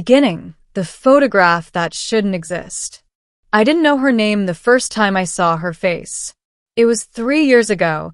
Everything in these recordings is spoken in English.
Beginning, the photograph that shouldn't exist. I didn't know her name the first time I saw her face. It was 3 years ago,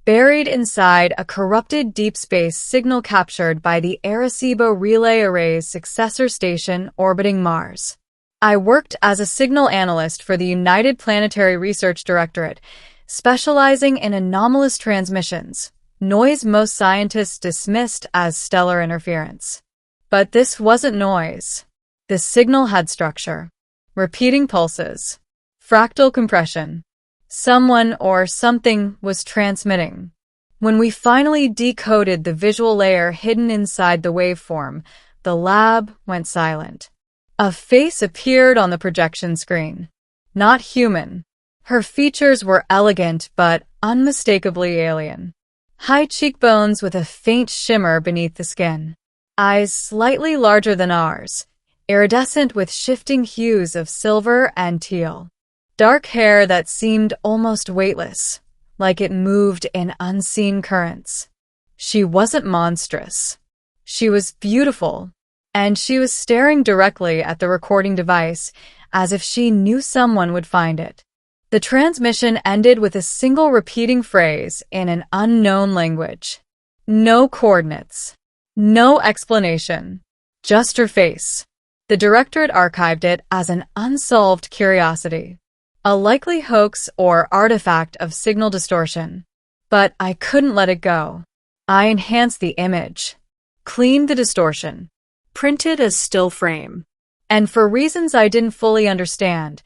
buried inside a corrupted deep space signal captured by the Arecibo Relay Array's successor station orbiting Mars. I worked as a signal analyst for the United Planetary Research Directorate, specializing in anomalous transmissions, noise most scientists dismissed as stellar interference. But this wasn't noise. The signal had structure. Repeating pulses. Fractal compression. Someone or something was transmitting. When we finally decoded the visual layer hidden inside the waveform, the lab went silent. A face appeared on the projection screen. Not human. Her features were elegant but unmistakably alien. High cheekbones with a faint shimmer beneath the skin. Eyes slightly larger than ours, iridescent with shifting hues of silver and teal. Dark hair that seemed almost weightless, like it moved in unseen currents. She wasn't monstrous. She was beautiful, and she was staring directly at the recording device as if she knew someone would find it. The transmission ended with a single repeating phrase in an unknown language. No coordinates. No explanation. Just her face. The directorate archived it as an unsolved curiosity. A likely hoax or artifact of signal distortion. But I couldn't let it go. I enhanced the image, cleaned the distortion, printed a still frame. And for reasons I didn't fully understand,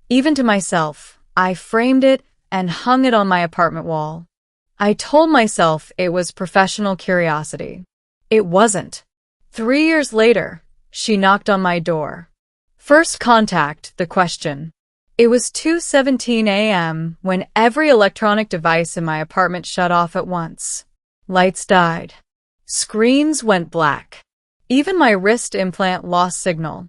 even to myself, I framed it and hung it on my apartment wall. I told myself it was professional curiosity. It wasn't. 3 years later, she knocked on my door. First contact, the question. It was 2:17 a.m. when every electronic device in my apartment shut off at once. Lights died. Screens went black. Even my wrist implant lost signal.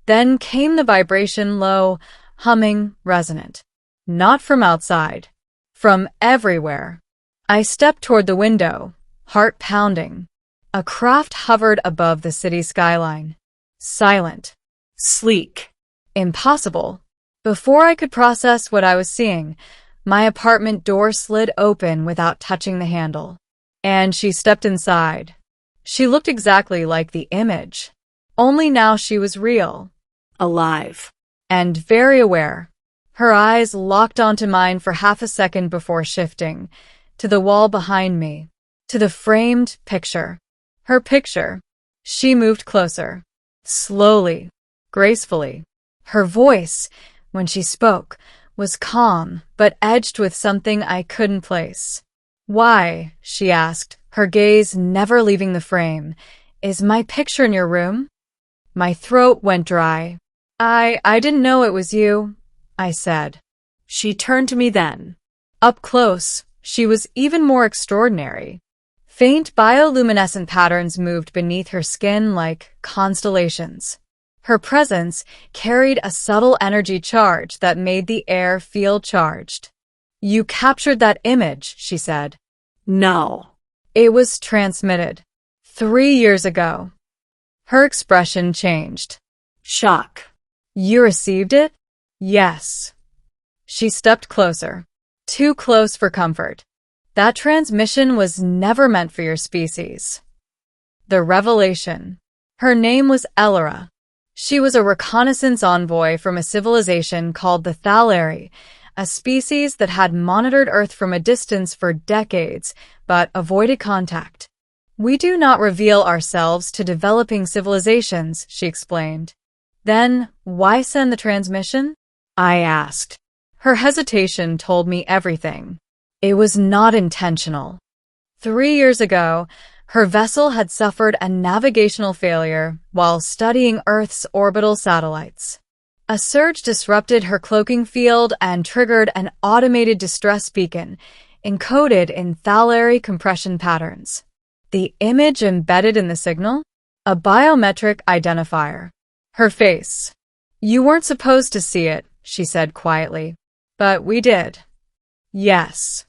Then came the vibration, low, humming, resonant. Not from outside. From everywhere. I stepped toward the window, heart pounding. A craft hovered above the city skyline. Silent. Sleek. Impossible. Before I could process what I was seeing, my apartment door slid open without touching the handle. And she stepped inside. She looked exactly like the image. Only now she was real. Alive. And very aware. Her eyes locked onto mine for half a second before shifting, to the wall behind me, to the framed picture. Her picture. She moved closer. Slowly. Gracefully. Her voice, when she spoke, was calm, but edged with something I couldn't place. "Why?" she asked, her gaze never leaving the frame. "Is my picture in your room?" My throat went dry. I didn't know it was you," I said. She turned to me then. Up close, she was even more extraordinary. Faint bioluminescent patterns moved beneath her skin like constellations. Her presence carried a subtle energy charge that made the air feel charged. "You captured that image," she said. "No." "It was transmitted 3 years ago." Her expression changed. Shock. "You received it?" "Yes." She stepped closer. Too close for comfort. "That transmission was never meant for your species." The revelation. Her name was Elora. She was a reconnaissance envoy from a civilization called the Thalari, a species that had monitored Earth from a distance for decades, but avoided contact. "We do not reveal ourselves to developing civilizations," she explained. "Then, why send the transmission?" I asked. Her hesitation told me everything. It was not intentional. 3 years ago, her vessel had suffered a navigational failure while studying Earth's orbital satellites. A surge disrupted her cloaking field and triggered an automated distress beacon, encoded in Thalari compression patterns. The image embedded in the signal? A biometric identifier. Her face. "You weren't supposed to see it," she said quietly. "But we did." "Yes."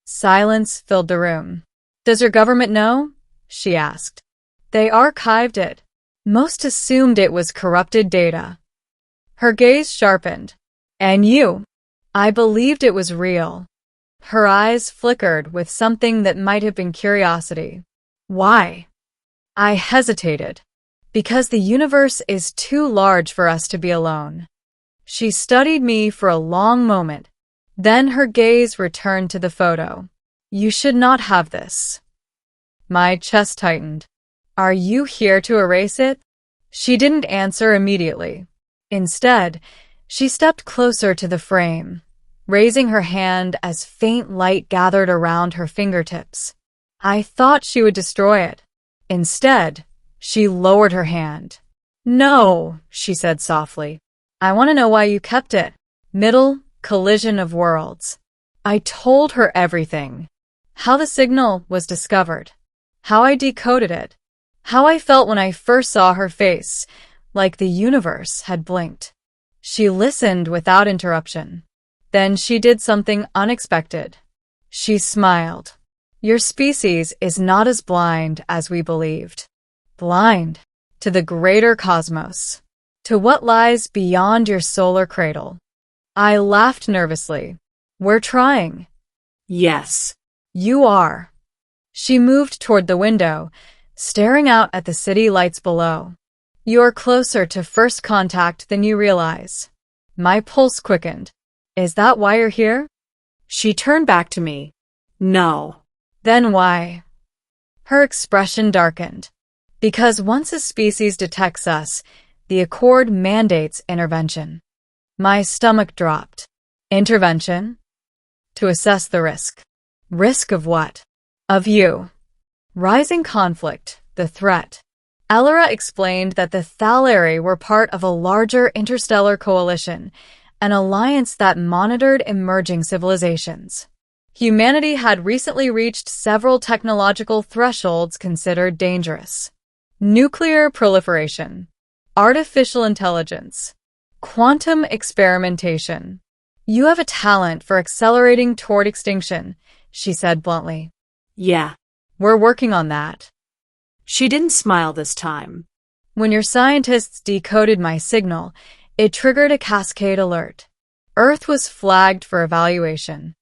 Silence filled the room. "Does your government know?" she asked. "They archived it." Most assumed it was corrupted data. Her gaze sharpened. And you? I believed it was real. Her eyes flickered with something that might have been curiosity. Why? I hesitated. Because the universe is too large for us to be alone. She studied me for a long moment. Then her gaze returned to the photo. You should not have this. My chest tightened. Are you here to erase it? She didn't answer immediately. Instead, she stepped closer to the frame, raising her hand as faint light gathered around her fingertips. I thought she would destroy it. Instead, she lowered her hand. No, she said softly. I want to know why you kept it. Middle collision of worlds. I told her everything. How the signal was discovered. How I decoded it. How I felt when I first saw her face, like the universe had blinked. She listened without interruption. Then she did something unexpected. She smiled. Your species is not as blind as we believed. Blind to the greater cosmos, to what lies beyond your solar cradle. I laughed nervously. We're trying. Yes. You are. She moved toward the window, staring out at the city lights below. You're closer to first contact than you realize. My pulse quickened. Is that why you're here? She turned back to me. No. Then why? Her expression darkened. Because once a species detects us, the Accord mandates intervention. My stomach dropped. Intervention? To assess the risk. Risk of what? Of you. Rising conflict, the threat. Elora explained that the Thalari were part of a larger interstellar coalition, an alliance that monitored emerging civilizations. Humanity had recently reached several technological thresholds considered dangerous. Nuclear proliferation, artificial intelligence, quantum experimentation. You have a talent for accelerating toward extinction, she said bluntly. Yeah. We're working on that. She didn't smile this time. When your scientists decoded my signal, it triggered a cascade alert. Earth was flagged for evaluation.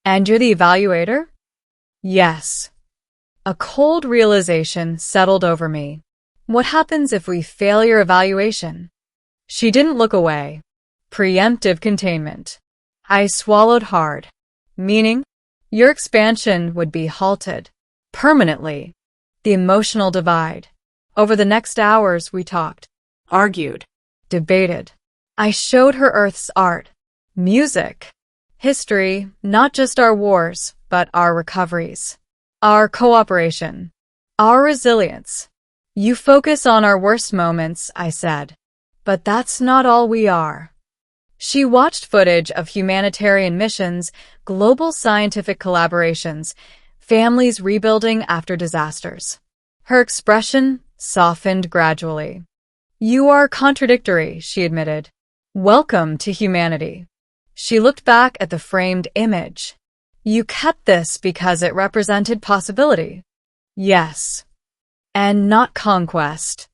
And you're the evaluator? Yes. A cold realization settled over me. What happens if we fail your evaluation? She didn't look away. Preemptive containment. I swallowed hard. Meaning? Your expansion would be halted. Permanently. The emotional divide. Over the next hours, we talked. Argued. Debated. I showed her Earth's art. Music. History, not just our wars, but our recoveries. Our cooperation. Our resilience. You focus on our worst moments, I said. But that's not all we are. She watched footage of humanitarian missions, global scientific collaborations, families rebuilding after disasters. Her expression softened gradually. You are contradictory, she admitted. Welcome to humanity. She looked back at the framed image. You kept this because it represented possibility. Yes. And not conquest.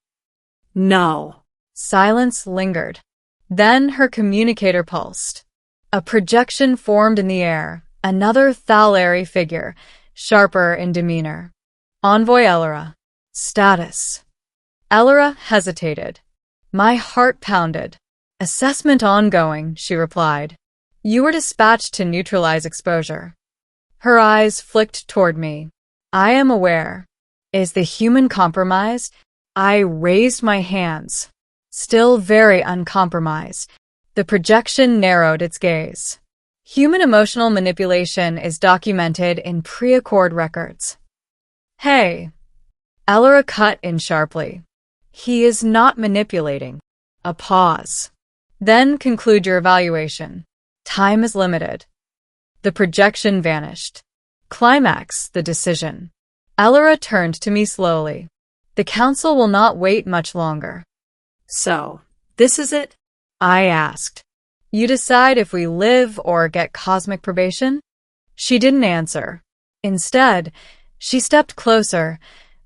No. Silence lingered. Then her communicator pulsed. A projection formed in the air, another Thalari figure, sharper in demeanor. Envoy Elora. Status. Elora hesitated. My heart pounded. Assessment ongoing, she replied. You were dispatched to neutralize exposure. Her eyes flicked toward me. I am aware. Is the human compromised? I raised my hands. Still very uncompromised. The projection narrowed its gaze. Human emotional manipulation is documented in pre-Accord records. Hey. Elora cut in sharply. He is not manipulating. A pause. Then conclude your evaluation. Time is limited. The projection vanished. Climax, the decision. Elora turned to me slowly. The council will not wait much longer. So, this is it? I asked. You decide if we live or get cosmic probation? She didn't answer. Instead, she stepped closer,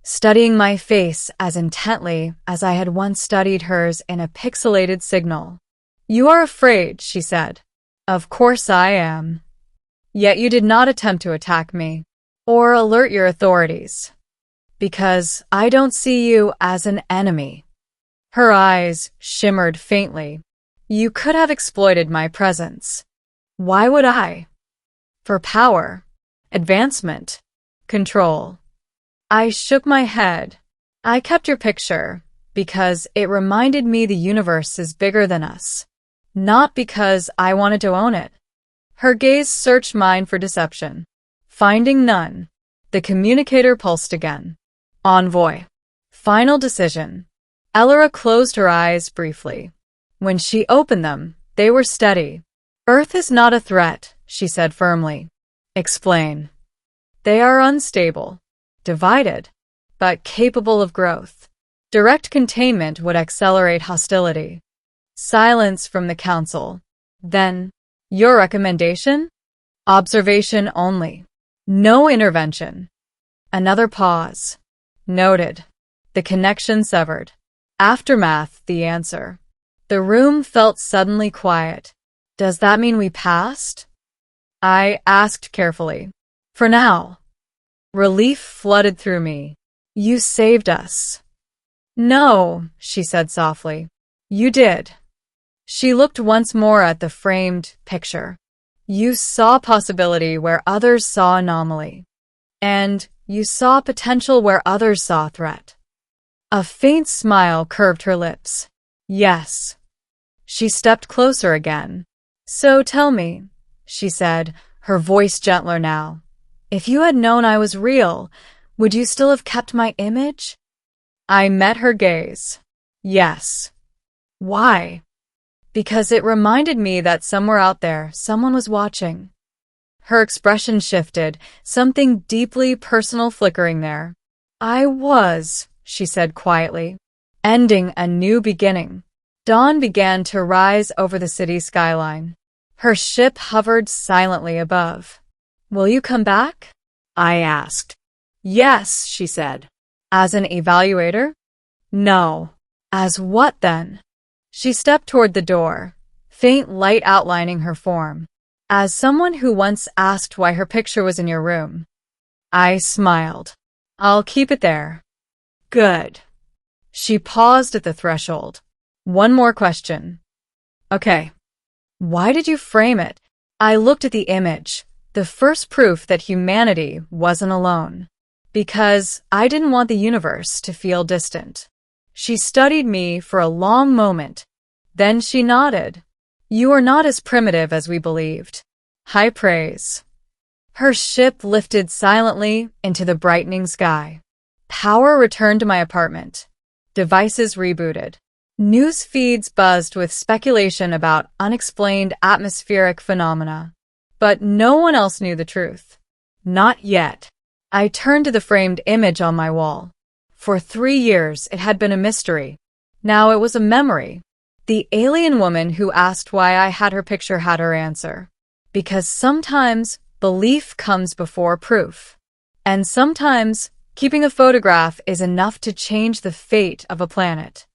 studying my face as intently as I had once studied hers in a pixelated signal. "You are afraid," she said. "Of course I am. Yet you did not attempt to attack me or alert your authorities, because I don't see you as an enemy." Her eyes shimmered faintly. "You could have exploited my presence. Why would I? For power, advancement, control." I shook my head. "I kept your picture because it reminded me the universe is bigger than us, not because I wanted to own it." Her gaze searched mine for deception. Finding none, the communicator pulsed again. "Envoy. Final decision." Elora closed her eyes briefly. When she opened them, they were steady. "Earth is not a threat," she said firmly. "Explain." "They are unstable, divided, but capable of growth. Direct containment would accelerate hostility." Silence from the council. Then, "Your recommendation?" "Observation only. No intervention." Another pause. "Noted." The connection severed. Aftermath, the answer. The room felt suddenly quiet. "Does that mean we passed?" I asked carefully. "For now." Relief flooded through me. "You saved us." "No," she said softly. "You did." She looked once more at the framed picture. "You saw possibility where others saw anomaly. And you saw potential where others saw threat." A faint smile curved her lips. "Yes." She stepped closer again. "So tell me," she said, her voice gentler now. "If you had known I was real, would you still have kept my image?" I met her gaze. "Yes." "Why?" "Because it reminded me that somewhere out there, someone was watching." Her expression shifted, something deeply personal flickering there. "I was," she said quietly, "ending a new beginning." Dawn began to rise over the city skyline. Her ship hovered silently above. "Will you come back?" I asked. "Yes," she said. "As an evaluator?" "No." "As what then?" She stepped toward the door, faint light outlining her form. "As someone who once asked why her picture was in your room." I smiled. "I'll keep it there." "Good." She paused at the threshold. "One more question." "Okay." "Why did you frame it?" I looked at the image, the first proof that humanity wasn't alone. "Because I didn't want the universe to feel distant." She studied me for a long moment. Then she nodded. "You are not as primitive as we believed." High praise. Her ship lifted silently into the brightening sky. Power returned to my apartment. Devices rebooted. News feeds buzzed with speculation about unexplained atmospheric phenomena. But no one else knew the truth. Not yet. I turned to the framed image on my wall. For 3 years, it had been a mystery. Now it was a memory. The alien woman who asked why I had her picture had her answer. Because sometimes belief comes before proof. And sometimes keeping a photograph is enough to change the fate of a planet.